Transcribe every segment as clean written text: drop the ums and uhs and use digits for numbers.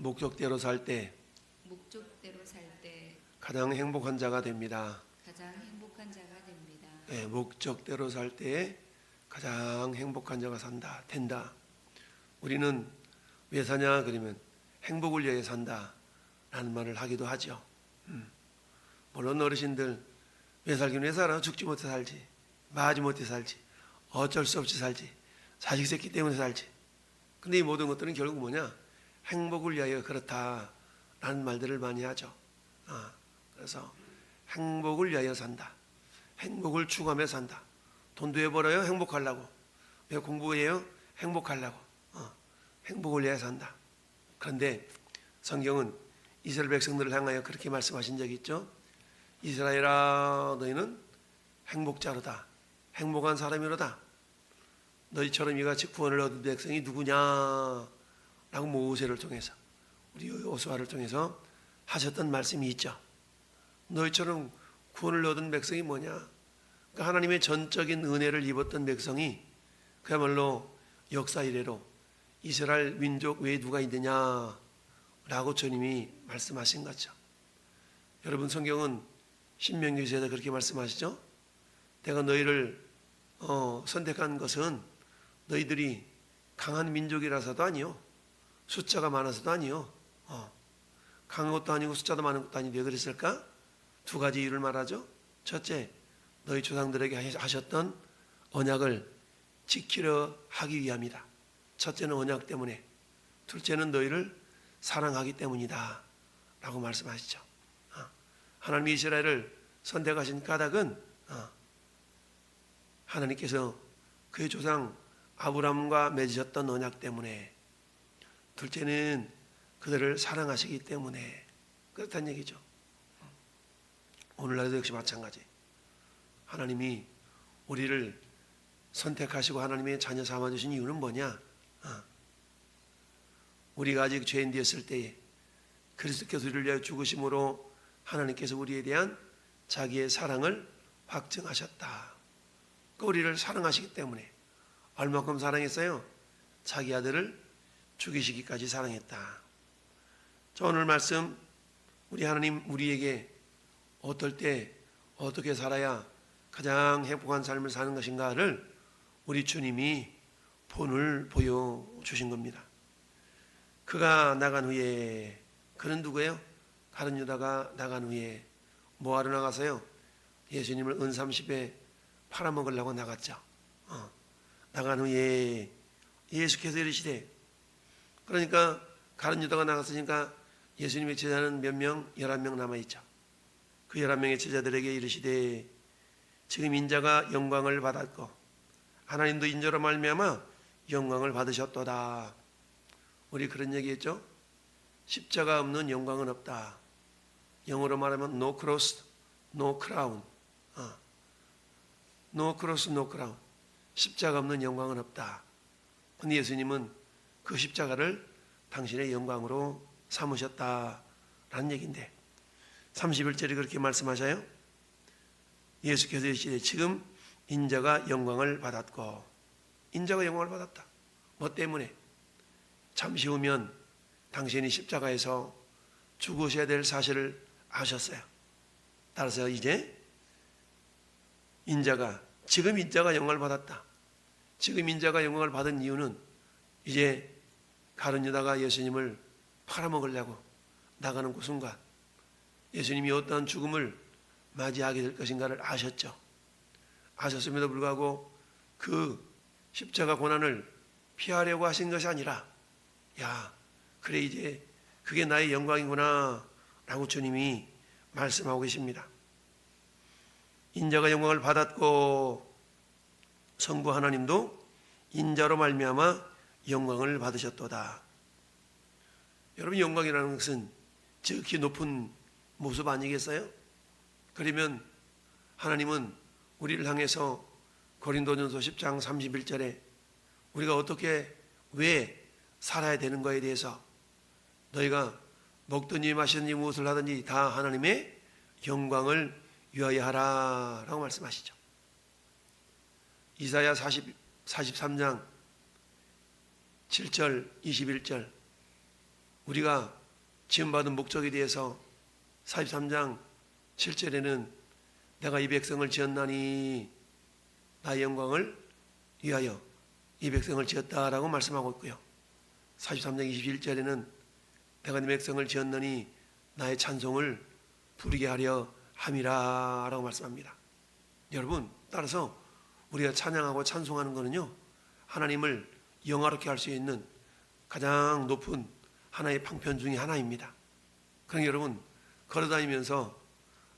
목적대로 살 때 목적대로 살 때 가장 행복한 자가 됩니다. 가장 행복한 자가 됩니다. 네, 목적대로 살 때에 가장 행복한 자가 된다. 우리는 왜 사냐 그러면 행복을 위해 산다 라는 말을 하기도 하죠. 물론 어르신들 왜 살긴 왜 살아? 죽지 못해 살지, 마지 못해 살지, 어쩔 수 없이 살지, 자식 새끼 때문에 살지. 근데 이 모든 것들은 결국 뭐냐? 행복을 위하여 그렇다라는 말들을 많이 하죠. 그래서 행복을 위하여 산다. 행복을 추구하며 산다. 돈도 왜 벌어요? 행복하려고. 왜 공부해요? 행복하려고. 행복을 위하여 산다. 그런데 성경은 이스라엘 백성들을 향하여 그렇게 말씀하신 적이 있죠. 이스라엘아, 너희는 행복자로다. 행복한 사람이로다. 너희처럼 이같이 구원을 얻은 백성이 누구냐? 라고 모세를 통해서, 우리 여호수아를 통해서 하셨던 말씀이 있죠. 너희처럼 구원을 얻은 백성이 뭐냐? 그러니까 하나님의 전적인 은혜를 입었던 백성이 그야말로 역사 이래로 이스라엘 민족 외에 누가 있느냐? 라고 주님이 말씀하신 거죠. 여러분, 성경은 신명기서에서 그렇게 말씀하시죠. 내가 너희를 선택한 것은 너희들이 강한 민족이라서도 아니요, 숫자가 많아서도 아니요, 강한 것도 아니고 숫자도 많은 것도 아닌데 왜 그랬을까? 두 가지 이유를 말하죠. 첫째, 너희 조상들에게 하셨던 언약을 지키려 하기 위함이다. 첫째는 언약 때문에, 둘째는 너희를 사랑하기 때문이다 라고 말씀하시죠. 하나님이 이스라엘을 선택하신 까닭은 하나님께서 그의 조상 아브라함과 맺으셨던 언약 때문에, 둘째는 그들을 사랑하시기 때문에 그렇다는 얘기죠. 오늘날도 역시 마찬가지. 하나님이 우리를 선택하시고 하나님의 자녀 삼아주신 이유는 뭐냐? 우리가 아직 죄인 되었을 때에 그리스도께서 우리를 위하여 죽으심으로 하나님께서 우리에 대한 자기의 사랑을 확증하셨다. 우리를 사랑하시기 때문에. 얼마큼 사랑했어요? 자기 아들을 죽이시기까지 사랑했다. 저 오늘 말씀, 우리 하나님 우리에게 어떨 때 어떻게 살아야 가장 행복한 삶을 사는 것인가를 우리 주님이 본을 보여주신 겁니다. 그가 나간 후에, 그는 누구예요? 가룟 유다가 나간 후에 뭐하러 나가서요? 예수님을 은30에 팔아먹으려고 나갔죠. 나간 후에 예수께서 이르시되, 그러니까 가룟 유다가 나갔으니까 예수님의 제자는 몇 명? 11명 남아있죠. 그 11명의 제자들에게 이르시되, 지금 인자가 영광을 받았고 하나님도 인자로 말미암아 영광을 받으셨도다. 우리 그런 얘기했죠. 십자가 없는 영광은 없다. 영어로 말하면 no cross, no crown. No cross, no crown. 십자가 없는 영광은 없다. 근데 예수님은 그 십자가를 당신의 영광으로 삼으셨다라는 얘기인데, 31절에 그렇게 말씀하셔요. 예수께서 이르시되 지금 인자가 영광을 받았고, 인자가 영광을 받았다. 뭐 때문에? 잠시 후면 당신이 십자가에서 죽으셔야 될 사실을 아셨어요. 따라서 이제 지금 인자가 영광을 받았다. 지금 인자가 영광을 받은 이유는 이제 가룟 유다가 예수님을 팔아먹으려고 나가는 그 순간 예수님이 어떠한 죽음을 맞이하게 될 것인가를 아셨죠. 아셨음에도 불구하고 그 십자가 고난을 피하려고 하신 것이 아니라, 야, 그래 이제 그게 나의 영광이구나 라고 주님이 말씀하고 계십니다. 인자가 영광을 받았고 성부 하나님도 인자로 말미암아 영광을 받으셨도다. 여러분, 영광이라는 것은 지극히 높은 모습 아니겠어요? 그러면 하나님은 우리를 향해서 고린도전서 10장 31절에 우리가 어떻게 왜 살아야 되는 거에 대해서, 너희가 먹든지 마시든지 무엇을 하든지 다 하나님의 영광을 위하여 하라 라고 말씀하시죠. 이사야 43장 7절 21절 우리가 지음받은 목적에 대해서 43장 7절에는 내가 이 백성을 지었나니 나의 영광을 위하여 이 백성을 지었다라고 말씀하고 있고요. 43장 21절에는 내가 네 백성을 지었느니 나의 찬송을 부르게 하려 함이라 라고 말씀합니다. 여러분, 따라서 우리가 찬양하고 찬송하는 것은요, 하나님을 영화롭게 할 수 있는 가장 높은 하나의 방편 중에 하나입니다. 그러니 여러분, 걸어다니면서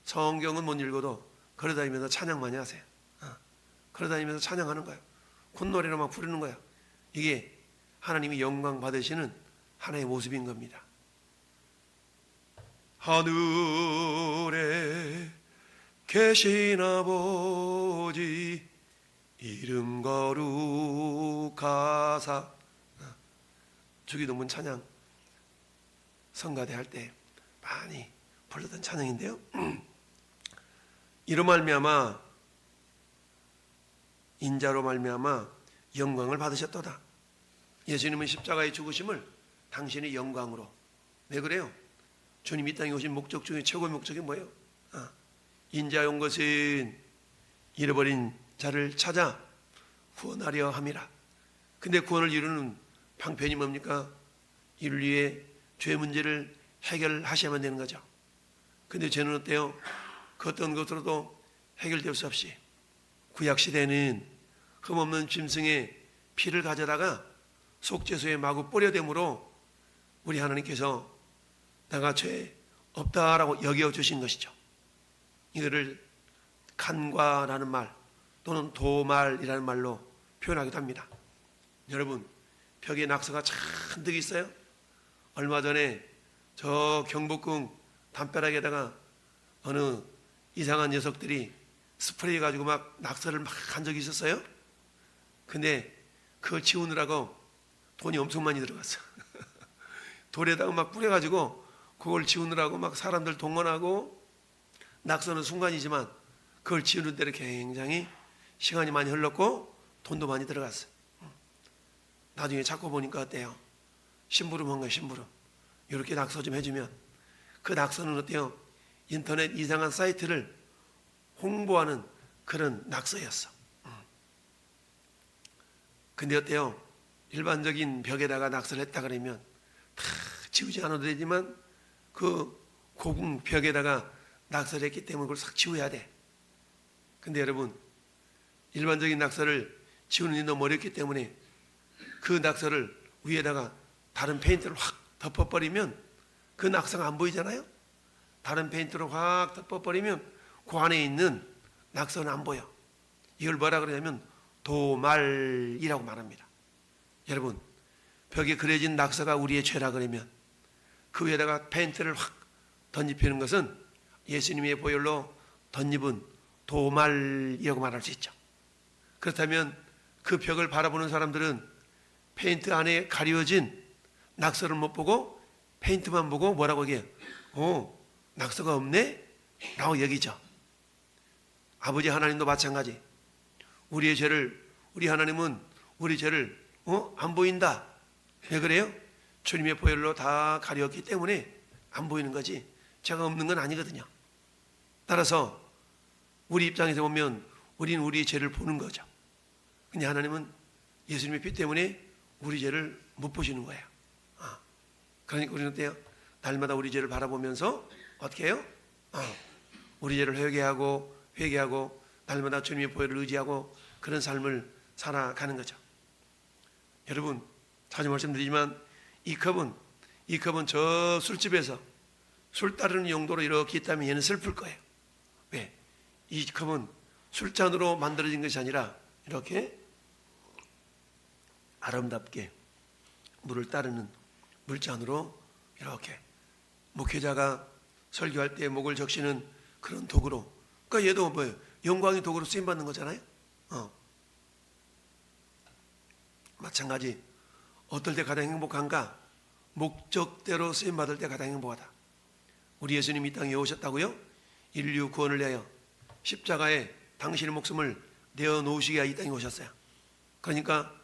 성경은 못 읽어도 걸어다니면서 찬양 많이 하세요. 걸어다니면서 찬양하는 거예요. 콧노래로 막 부르는 거예요. 이게 하나님이 영광 받으시는 하나의 모습인 겁니다. 하늘에 계신 아버지 이름 거룩하사. 주기도문 찬양 성가대 할 때 많이 불렀던 찬양인데요. 이로 말미암아 인자로 말미암아 영광을 받으셨도다. 예수님은 십자가의 죽으심을 당신의 영광으로. 왜 그래요? 주님 이 땅에 오신 목적 중에 최고의 목적이 뭐예요? 인자에 온 것은 잃어버린 자를 찾아 구원하려 함이라. 근데 구원을 이루는 방편이 뭡니까? 인류의 죄 문제를 해결하셔야만 되는 거죠. 근데 죄는 어때요? 그 어떤 것으로도 해결될 수 없이 구약시대는 흠없는 짐승의 피를 가져다가 속죄소에 마구 뿌려대므로 우리 하나님께서 내가 죄 없다라고 여겨주신 것이죠. 이거를 간과라는 말 또는 도말이라는 말로 표현하기도 합니다. 여러분, 벽에 낙서가 잔뜩 있어요. 얼마 전에 저 경복궁 담벼락에다가 어느 이상한 녀석들이 스프레이 가지고 막 낙서를 막 한 적이 있었어요. 근데 그걸 지우느라고 돈이 엄청 많이 들어갔어. 돌에다가 막 뿌려가지고 그걸 지우느라고 막 사람들 동원하고, 낙서는 순간이지만 그걸 지우는 데는 굉장히 시간이 많이 흘렀고 돈도 많이 들어갔어요. 나중에 찾고 보니까 어때요? 심부름 한 거예요. 심부름. 이렇게 낙서 좀 해주면. 그 낙서는 어때요? 인터넷 이상한 사이트를 홍보하는 그런 낙서였어. 근데 어때요? 일반적인 벽에다가 낙서를 했다 그러면 다 지우지 않아도 되지만 그 고궁 벽에다가 낙서를 했기 때문에 그걸 싹 지워야 돼. 근데 여러분, 일반적인 낙서를 지우는 게 너무 어렵기 때문에 그 낙서를 위에다가 다른 페인트를 확 덮어버리면 그 낙서가 안 보이잖아요. 다른 페인트로 확 덮어버리면 그 안에 있는 낙서는 안 보여. 이걸 뭐라 그러냐면 도말이라고 말합니다. 여러분, 벽에 그려진 낙서가 우리의 죄라 그러면 그 위에다가 페인트를 확 덧입히는 것은 예수님의 보혈로 덧입은 도말이라고 말할 수 있죠. 그렇다면 그 벽을 바라보는 사람들은 페인트 안에 가려진 낙서를 못 보고 페인트만 보고 뭐라고 얘기해요? 낙서가 없네? 라고 여기죠. 아버지 하나님도 마찬가지. 우리의 죄를, 우리 하나님은 우리 죄를 안 보인다. 왜 그래요? 주님의 보혈로 다 가렸기 때문에 안 보이는 거지 죄가 없는 건 아니거든요. 따라서 우리 입장에서 보면 우리는 우리의 죄를 보는 거죠. 근데 하나님은 예수님의 피 때문에 우리 죄를 못 보시는 거예요. 그러니까 우리는 어때요? 날마다 우리 죄를 바라보면서 어떻게 해요? 우리 죄를 회개하고 날마다 주님의 보혈을 의지하고 그런 삶을 살아가는 거죠. 여러분, 자주 말씀드리지만 이 컵은 저 술집에서 술 따르는 용도로 이렇게 있다면 얘는 슬플 거예요. 왜? 이 컵은 술잔으로 만들어진 것이 아니라 이렇게 아름답게 물을 따르는 물잔으로 이렇게 목회자가 설교할 때 목을 적시는 그런 도구로, 그러니까 얘도 뭐예요? 영광의 도구로 쓰임받는 거잖아요. 마찬가지. 어떨 때 가장 행복한가? 목적대로 쓰임받을 때 가장 행복하다. 우리 예수님이 이 땅에 오셨다고요? 인류 구원을 위하여 십자가에 당신의 목숨을 내어놓으시기 위해 이 땅에 오셨어요. 그러니까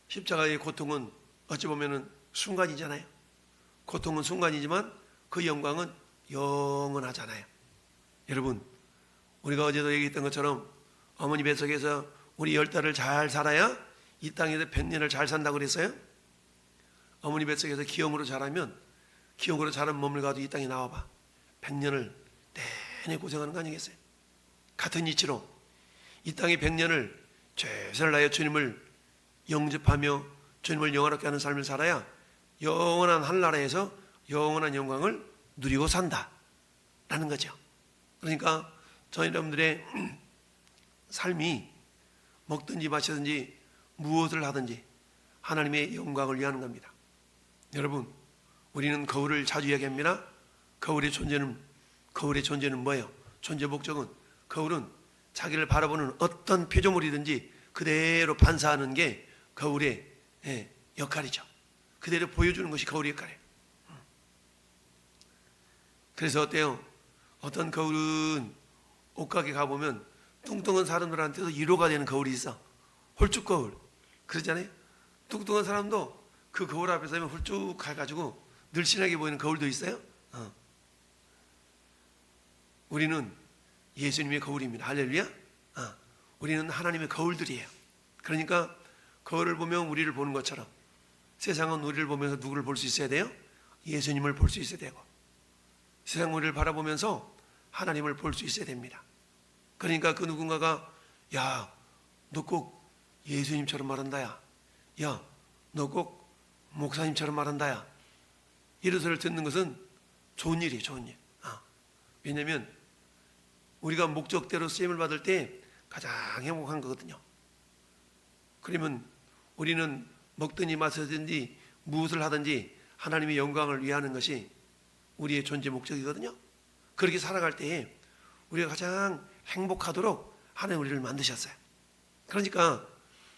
십자가의 고통은 어찌 보면 순간이잖아요. 고통은 순간이지만 그 영광은 영원하잖아요. 여러분, 우리가 어제도 얘기했던 것처럼 어머니 뱃속에서 우리 10달을 잘 살아야 이 땅에서 100년을 잘 산다고 그랬어요. 어머니 뱃속에서 기형으로 자라면 기형으로 자란 몸을 가도 이 땅에 나와봐 100년을 내내 고생하는 거 아니겠어요? 같은 이치로 이 땅에 100년을 최선을 다하여 주님을 영접하며 주님을 영원하게 하는 삶을 살아야 영원한 하늘나라에서 영원한 영광을 누리고 산다라는 거죠. 그러니까 저희 여러분들의 삶이 먹든지 마시든지 무엇을 하든지 하나님의 영광을 위하는 겁니다. 여러분, 우리는 거울을 자주 이야기합니다. 거울의 존재는 뭐예요? 존재 목적은 거울은 자기를 바라보는 어떤 피조물이든지 그대로 반사하는 게 거울의 역할이죠. 그대로 보여주는 것이 거울의 역할이에요. 그래서 어때요? 어떤 거울은 옷가게 가보면 뚱뚱한 사람들한테도 위로가 되는 거울이 있어. 홀쭉 거울. 그러잖아요. 뚱뚱한 사람도 그 거울 앞에 서면 홀쭉 가가지고 늘씬하게 보이는 거울도 있어요. 우리는 예수님의 거울입니다. 할렐루야. 우리는 하나님의 거울들이에요. 그러니까 거울을 보면 우리를 보는 것처럼 세상은 우리를 보면서 누구를 볼 수 있어야 돼요? 예수님을 볼 수 있어야 되고 세상 우리를 바라보면서 하나님을 볼 수 있어야 됩니다. 그러니까 그 누군가가 야, 너 꼭 예수님처럼 말한다. 야, 너 꼭 목사님처럼 말한다. 이런 소리를 듣는 것은 좋은 일이에요. 좋은 일. 왜냐하면 우리가 목적대로 쓰임을 받을 때 가장 행복한 거거든요. 그러면 우리는 먹든지 마시든지 무엇을 하든지 하나님의 영광을 위하는 것이 우리의 존재 목적이거든요. 그렇게 살아갈 때에 우리가 가장 행복하도록 하나님 우리를 만드셨어요. 그러니까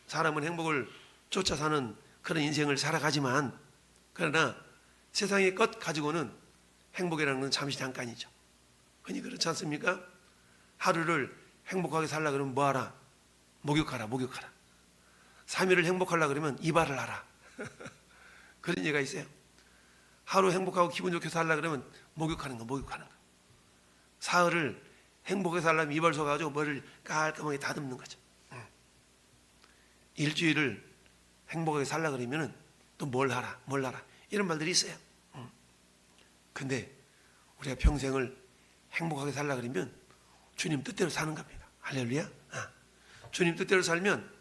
사람은 행복을 쫓아 사는 그런 인생을 살아가지만 그러나 세상의 것 가지고는 행복이라는 건 잠시 잠깐이죠. 흔히 그렇지 않습니까? 하루를 행복하게 살라 그러면 뭐하라? 목욕하라. 3일을 행복하려 그러면 이발을 하라. 그런 얘기가 있어요. 하루 행복하고 기분 좋게 살라 그러면 목욕하는 거. 사흘을 행복하게 살려면 이발소 가지고 머리를 깔끔하게 다듬는 거죠. 일주일을 행복하게 살라 그러면 또 뭘 하라 이런 말들이 있어요. 근데 우리가 평생을 행복하게 살라 그러면 주님 뜻대로 사는 겁니다. 할렐루야. 주님 뜻대로 살면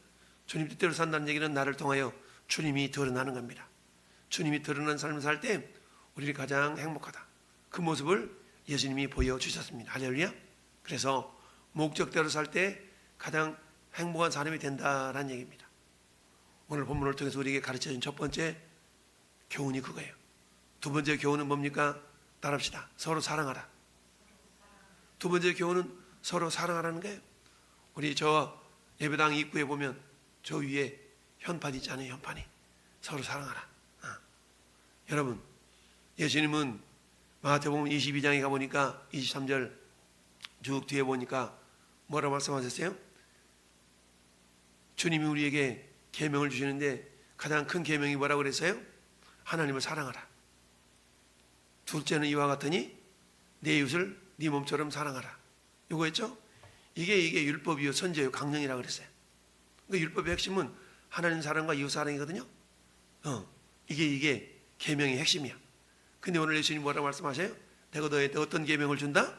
주님 뜻대로 산다는 얘기는 나를 통하여 주님이 드러나는 겁니다. 주님이 드러난 삶을 살 때 우리를 가장 행복하다. 그 모습을 예수님이 보여주셨습니다. 할렐루야. 그래서 목적대로 살 때 가장 행복한 사람이 된다라는 얘기입니다. 오늘 본문을 통해서 우리에게 가르쳐준 첫 번째 교훈이 그거예요. 두 번째 교훈은 뭡니까? 따라합시다. 서로 사랑하라. 두 번째 교훈은 서로 사랑하라는 거예요. 우리 저 예배당 입구에 보면 저 위에 현판 있잖아요. 현판이. 서로 사랑하라. 여러분, 예수님은 마태복음 22장에 가보니까 23절 쭉 뒤에 보니까 뭐라고 말씀하셨어요? 주님이 우리에게 계명을 주시는데 가장 큰 계명이 뭐라고 그랬어요? 하나님을 사랑하라. 둘째는 이와 같으니 내 이웃을 네 몸처럼 사랑하라. 이거였죠? 이게 율법이요 선제요 강령이라고 그랬어요. 그러니까 율법의 핵심은 하나님 사랑과 이웃 사랑이거든요. 이게 계명의 핵심이야. 근데 오늘 예수님 뭐라고 말씀하세요? 내가 너희한테 어떤 계명을 준다?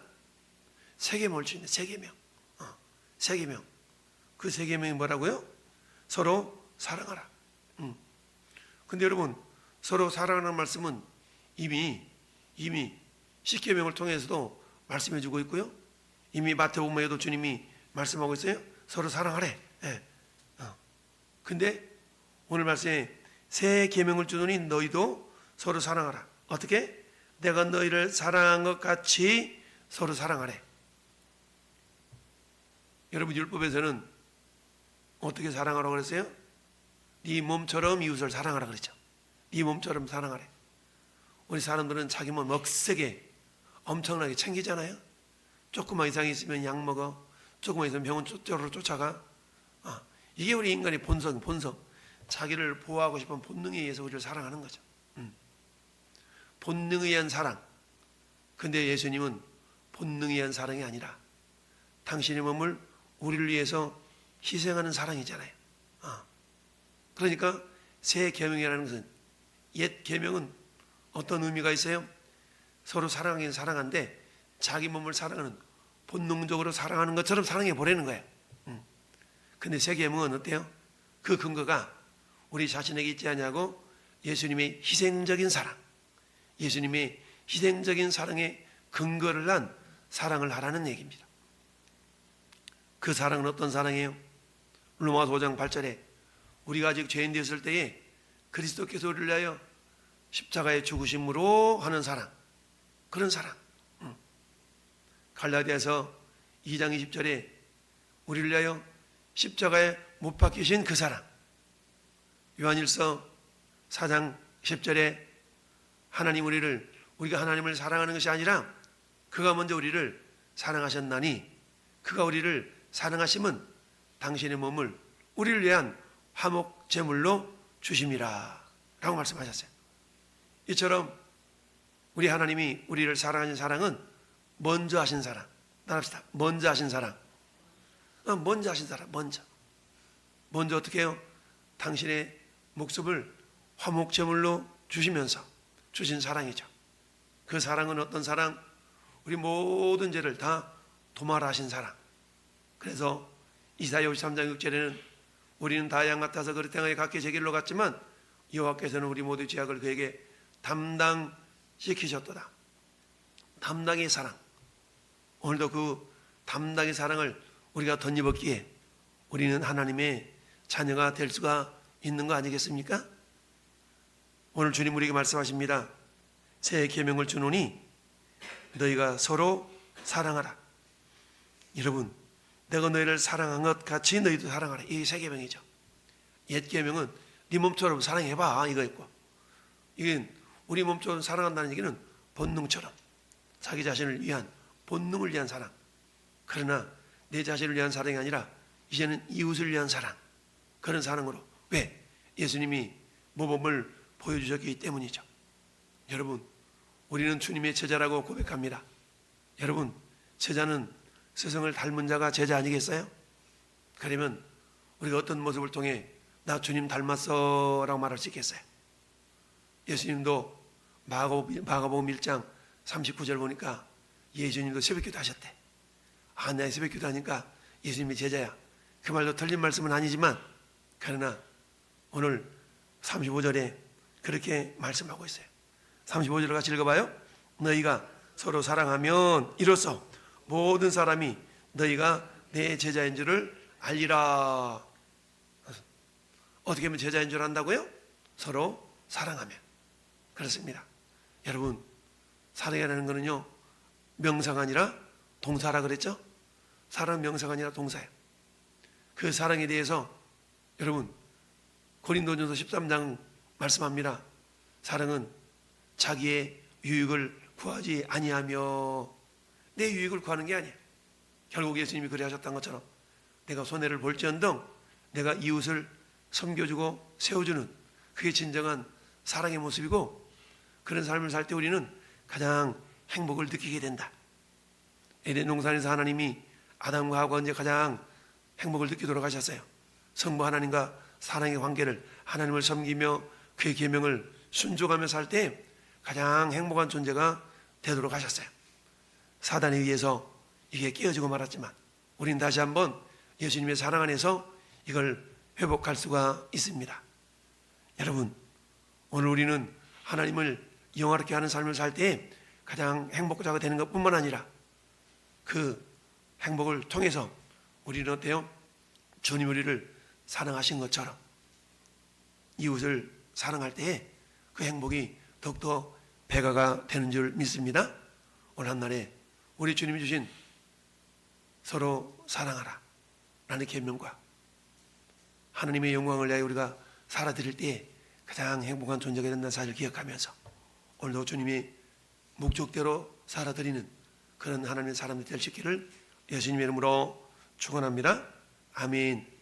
세 계명을 준다. 세 계명. 세 계명. 그 세 계명이 뭐라고요? 서로 사랑하라. 근데 여러분, 서로 사랑하라는 말씀은 이미 십계명을 통해서도 말씀해 주고 있고요. 이미 마태복음에도 주님이 말씀하고 있어요. 서로 사랑하래. 근데 오늘 말씀에 새 계명을 주노니 너희도 서로 사랑하라. 어떻게? 내가 너희를 사랑한 것 같이 서로 사랑하래. 여러분, 율법에서는 어떻게 사랑하라고 그랬어요? 네 몸처럼 이웃을 사랑하라 그랬죠. 네 몸처럼 사랑하래. 우리 사람들은 자기 몸 억세게 엄청나게 챙기잖아요. 조금만 이상이 있으면 약 먹어. 조금만 있으면 병원 쪽으로 쫓아가. 이게 우리 인간의 본성. 자기를 보호하고 싶은 본능에 의해서 우리를 사랑하는 거죠. 본능에 의한 사랑. 근데 예수님은 본능에 의한 사랑이 아니라 당신의 몸을 우리를 위해서 희생하는 사랑이잖아요. 그러니까 새 계명이라는 것은, 옛 계명은 어떤 의미가 있어요? 서로 사랑하긴 사랑한데 자기 몸을 사랑하는, 본능적으로 사랑하는 것처럼 사랑해 보라는 거예요. 근데 새 계명은 어때요? 그 근거가 우리 자신에게 있지 않냐고 예수님의 희생적인 사랑, 예수님의 희생적인 사랑의 근거를 한 사랑을 하라는 얘기입니다. 그 사랑은 어떤 사랑이에요? 로마서 5장 8절에 우리가 아직 죄인 되었을 때에 그리스도께서 우리를 위하여 십자가의 죽으심으로 하는 사랑, 그런 사랑. 갈라디아서 2장 20절에 우리를 위하여 십자가에 못 박히신 그 사랑. 요한일서 4장 10절에 우리가 하나님을 사랑하는 것이 아니라 그가 먼저 우리를 사랑하셨나니 그가 우리를 사랑하심은 당신의 몸을 우리를 위한 화목 제물로 주심이라 라고 말씀하셨어요. 이처럼 우리 하나님이 우리를 사랑하신 사랑은 먼저 하신 사랑. 따라합시다. 먼저 하신 사랑. 먼저 하신 사랑. 먼저 어떻게 해요? 당신의 목숨을 화목 제물로 주시면서 주신 사랑이죠. 그 사랑은 어떤 사랑? 우리 모든 죄를 다 도말하신 사랑. 그래서 이사야 53장 6절에는 우리는 다 양 같아서 그릇 행하여 각기 제 길로 갔지만 여호와께서는 우리 모두 죄악을 그에게 담당시키셨도다. 담당의 사랑. 오늘도 그 담당의 사랑을 우리가 덧입었기에 우리는 하나님의 자녀가 될 수가 있는 거 아니겠습니까? 오늘 주님 우리에게 말씀하십니다. 새 계명을 주노니 너희가 서로 사랑하라. 여러분, 내가 너희를 사랑한 것 같이 너희도 사랑하라. 이게 새 계명이죠. 옛 계명은 네 몸처럼 사랑해봐 이거였고, 이게 우리 몸처럼 사랑한다는 얘기는 본능처럼 자기 자신을 위한, 본능을 위한 사랑. 그러나 내 자신을 위한 사랑이 아니라 이제는 이웃을 위한 사랑, 그런 사랑으로. 왜? 예수님이 모범을 보여주셨기 때문이죠. 여러분, 우리는 주님의 제자라고 고백합니다. 여러분, 제자는 스승을 닮은 자가 제자 아니겠어요? 그러면 우리가 어떤 모습을 통해 나 주님 닮았어 라고 말할 수 있겠어요? 예수님도 마가복음 1장 39절 보니까 예수님도 새벽기도 하셨대. 내가 새벽기도 하니까 예수님이 제자야. 그 말도 틀린 말씀은 아니지만, 그러나 오늘 35절에 그렇게 말씀하고 있어요. 35절을 같이 읽어봐요. 너희가 서로 사랑하면 이로써 모든 사람이 너희가 내 제자인 줄을 알리라. 어떻게 하면 제자인 줄 안다고요? 서로 사랑하면. 그렇습니다. 여러분, 사랑이라는 것은요, 명사가 아니라 동사라 그랬죠? 사랑 명사가 아니라 동사예요. 그 사랑에 대해서 여러분, 고린도전서 13장 말씀합니다. 사랑은 자기의 유익을 구하지 아니하며, 내 유익을 구하는 게 아니에요. 결국 예수님이 그래 하셨던 것처럼 내가 손해를 볼지언정 내가 이웃을 섬겨주고 세워주는, 그게 진정한 사랑의 모습이고, 그런 삶을 살 때 우리는 가장 행복을 느끼게 된다. 에덴 동산에서 하나님이 아담과 하와가 언제 가장 행복을 느끼도록 하셨어요? 성부 하나님과 사랑의 관계를, 하나님을 섬기며 그의 계명을 순종하며 살 때 가장 행복한 존재가 되도록 하셨어요. 사단에 의해서 이게 깨어지고 말았지만 우리는 다시 한번 예수님의 사랑 안에서 이걸 회복할 수가 있습니다. 여러분, 오늘 우리는 하나님을 영화롭게 하는 삶을 살 때 가장 행복자가 되는 것뿐만 아니라 그 행복을 통해서 우리는 어때요? 주님 우리를 사랑하신 것처럼 이웃을 사랑할 때에 그 행복이 더욱더 배가가 되는 줄 믿습니다. 오늘 한날에 우리 주님이 주신 서로 사랑하라 라는 계명과 하나님의 영광을 위하여 우리가 살아드릴 때에 가장 행복한 존재가 된다는 사실을 기억하면서 오늘도 주님이 목적대로 살아드리는 그런 하나님의 사람들이 될 수 있기를 예수님의 이름으로 축원합니다. 아멘.